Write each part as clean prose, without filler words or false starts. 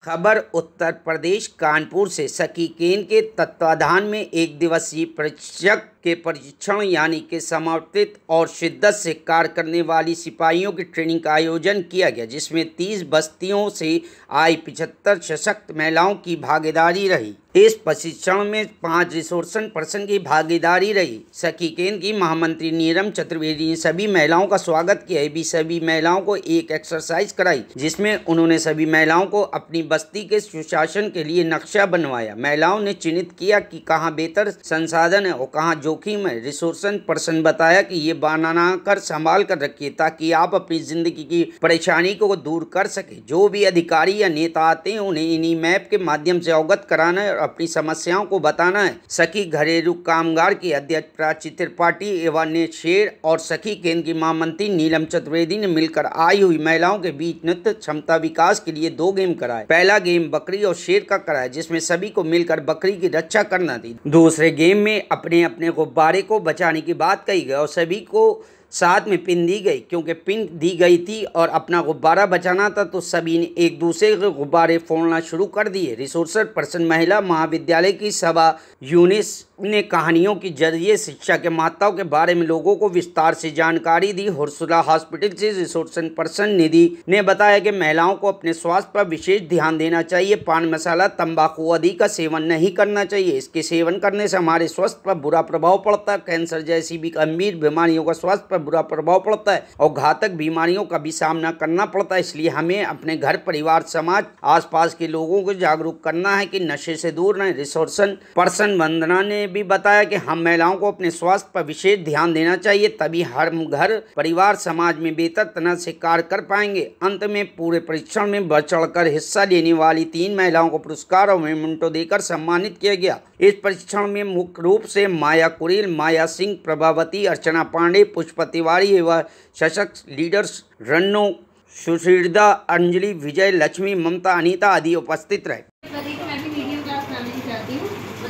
खबर उत्तर प्रदेश कानपुर से। सखी केन के तत्वाधान में एक दिवसीय प्रशिक्षक के प्रशिक्षण यानी कि समर्पित और शिद्दत से कार्य करने वाली सिपाहियों की ट्रेनिंग का आयोजन किया गया, जिसमें 30 बस्तियों से आई 75 सशक्त महिलाओं की भागीदारी रही। इस प्रशिक्षण में 5 रिसोर्स पर्सन की भागीदारी रही। सखी केन की महामंत्री नीलम चतुर्वेदी ने सभी महिलाओं का स्वागत किया। भी सभी महिलाओं को एक एक्सरसाइज कराई, जिसमें उन्होंने सभी महिलाओं को अपनी बस्ती के सुशासन के लिए नक्शा बनवाया। महिलाओं ने चिन्हित किया कि कहाँ बेहतर संसाधन है और कहाँ जोखिम है। रिसोर्स पर्सन बताया कि ये बना कर संभाल कर रखिए ताकि आप अपनी जिंदगी की परेशानी को दूर कर सके। जो भी अधिकारी या नेता आते हैं उन्हें इन्हीं मैप के माध्यम से अवगत कराना है और अपनी समस्याओं को बताना है। सखी घरेलू कामगार की अध्यक्ष प्राची त्रिपाठी एवं ने शेर और सखी केंद्र की महामंत्री नीलम चतुर्वेदी ने मिलकर आई हुई महिलाओं के बीच नृत्य क्षमता विकास के लिए 2 गेम कराए। पहला गेम बकरी और शेर का कराया, जिसमें सभी को मिलकर बकरी की रक्षा करना थी। दूसरे गेम में अपने अपने गुब्बारे को बचाने की बात कही गई और सभी को साथ में पिन दी गई। क्योंकि पिन दी गई थी और अपना गुब्बारा बचाना था, तो सभी ने एक दूसरे के गुब्बारे फोड़ना शुरू कर दिए। रिसोर्स पर्सन महिला महाविद्यालय की सभा यूनिस ने कहानियों के जरिए शिक्षा के महत्व के बारे में लोगों को विस्तार से जानकारी दी। हुर्सुला हॉस्पिटल से रिसोर्स पर्सन निधि ने बताया कि महिलाओं को अपने स्वास्थ्य पर विशेष ध्यान देना चाहिए। पान मसाला तंबाकू आदि का सेवन नहीं करना चाहिए। इसके सेवन करने से हमारे स्वास्थ्य पर बुरा प्रभाव पड़ता है। कैंसर जैसी भी गंभीर बीमारियों का स्वास्थ्य पर बुरा प्रभाव पड़ता है और घातक बीमारियों का भी सामना करना पड़ता है। इसलिए हमें अपने घर, परिवार, समाज, आसपास के लोगों को जागरूक करना है कि नशे से दूर रहें। रिसोर्स पर्सन वंदना ने भी बताया कि हम महिलाओं को अपने स्वास्थ्य पर विशेष ध्यान देना चाहिए, तभी हम घर, परिवार, समाज में बेहतर तरह से कार्य कर पाएंगे। अंत में पूरे परीक्षण में बढ़ चढ़कर हिस्सा लेने वाली 3 महिलाओं को पुरस्कार और मेमेंटो देकर सम्मानित किया गया। इस परीक्षण में मुख्य रूप से माया कुरेल, माया सिंह, प्रभावती, अर्चना पांडे, पुष्पा तिवारी एवं सशक्त लीडर्स रन्नो, सुशीर्दा, अंजलि, विजय, लक्ष्मी, ममता, अनीता आदि उपस्थित रहे।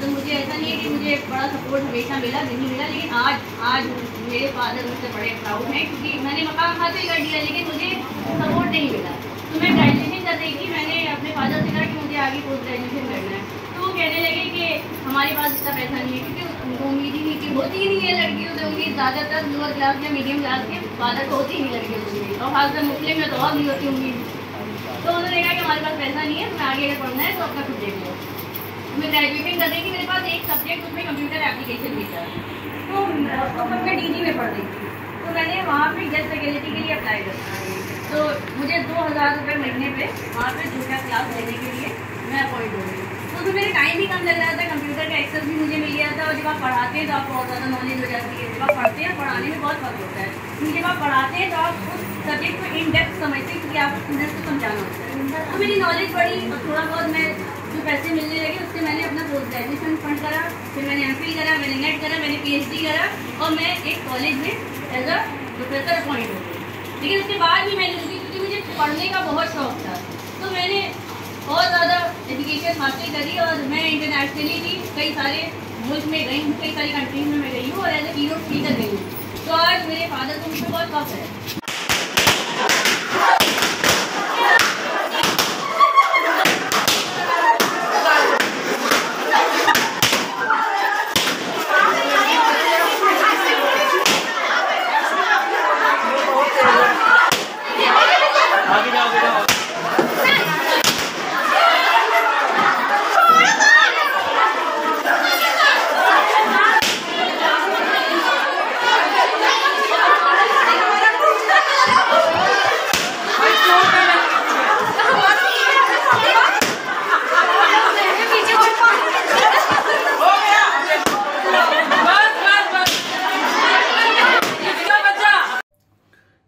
मुझे ऐसा नहीं है कि मुझे बड़ा सपोर्ट हमेशा मिला, नहीं मिला, लेकिन आज मेरे फादर मुझसे बड़े प्राउड हैं क्योंकि मैंने मकान हासिल कर लिया लेकिन मुझे सपोर्ट नहीं मिला। तो मैं ग्रेजुएशन कर रही थी, मैंने अपने फादर से कहा कि मुझे आगे पोस्ट ग्रेजुएशन करना है। तो वो कहने लगे कि हमारे पास इतना पैसा नहीं है, क्योंकि उनको उम्मीद ही नहीं कि होती ही नहीं है लड़कियों से उम्मीद। ज़्यादातर लोअर क्लास या मीडियम क्लास के फादर को होती ही नहीं लड़कियों से उम्मीद, और खासकर मुस्लिम में तो और नहीं होती उम्मीद। तो उन्होंने कहा कि हमारे पास पैसा नहीं है, तुम्हें आगे अगर पढ़ना है तो अपना खुद देख लो। मैं ग्रेजुएशन कर रही थी, मेरे पास एक सब्जेक्ट उसमें कंप्यूटर एप्लीकेशन भी था, तो मैं डीजी में पढ़ रही थी। तो मैंने वहाँ पे गेस्ट फैकल्टी के लिए अप्लाई करा, तो मुझे 2000 रुपये महीने पे वहाँ पे दूसरा क्लास लेने के लिए मैं अपॉइंट हो गई। तो उसमें मेरा टाइम भी कम लग रहा था, कंप्यूटर का एक्सेस भी मुझे मिल गया था, और जब आप पढ़ाते हैं तो आपको बहुत ज़्यादा नॉलेज हो जाती है। जब आप पढ़ते हैं, पढ़ाने में बहुत फर्क होता है, क्योंकि जब आप पढ़ाते हैं तो आप उस सब्जेक्ट को इन डेप्थ समझते हैं, क्योंकि आप स्टूडेंट्स को समझाना होता है। तो मेरी नॉलेज बढ़ी और थोड़ा बहुत मैं जो पैसे मिलने लगे उससे मैंने अपना पोस्ट ग्रेजुएशन फंड करा, फिर मैंने एमफिल करा, मैंने नेट करा, मैंने पीएचडी करा, और मैं एक कॉलेज में एज अ प्रोफेसर अपॉइंट हो गई। लेकिन उसके बाद भी मैंने रुकी, क्योंकि मुझे पढ़ने का बहुत शौक था। तो मैंने बहुत ज़्यादा एजुकेशन हासिल करी और मैं इंटरनेशनली भी कई सारे मुल्क में गई हूँ, कई सारी कंट्रीज में मैं गई हूँ और एज ए कीनोट स्पीकर गई हूँ। तो आज मेरे फादर को मुझे बहुत फख्र है।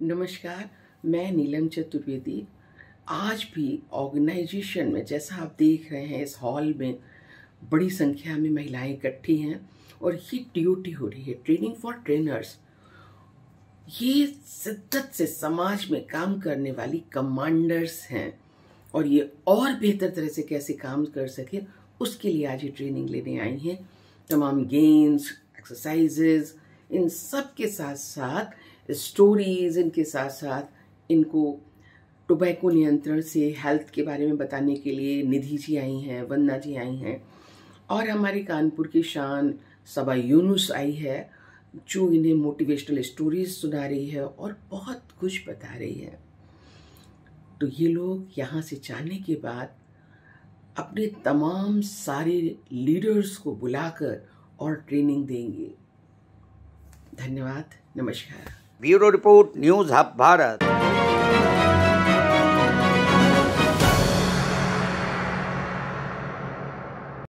नमस्कार, मैं नीलम चतुर्वेदी। आज भी ऑर्गेनाइजेशन में, जैसा आप देख रहे हैं, इस हॉल में बड़ी संख्या में महिलाएं इकट्ठी हैं और ये ड्यूटी हो रही है, ट्रेनिंग फॉर ट्रेनर्स। ये शिद्दत से समाज में काम करने वाली कमांडर्स हैं और ये और बेहतर तरह से कैसे काम कर सके उसके लिए आज ये ट्रेनिंग लेने आई हैं। तमाम गेम्स, एक्सरसाइजेज, इन सब के साथ साथ स्टोरीज, इनके साथ साथ इनको टोबैको नियंत्रण से हेल्थ के बारे में बताने के लिए निधि जी आई हैं, वंदना जी आई हैं, और हमारी कानपुर की शान सबा यूनुस आई है, जो इन्हें मोटिवेशनल स्टोरीज सुना रही है और बहुत कुछ बता रही है। तो ये लोग यहाँ से जाने के बाद अपने तमाम सारे लीडर्स को बुलाकर और ट्रेनिंग देंगे। धन्यवाद, नमस्कार। Bureau report, news hub Bharat.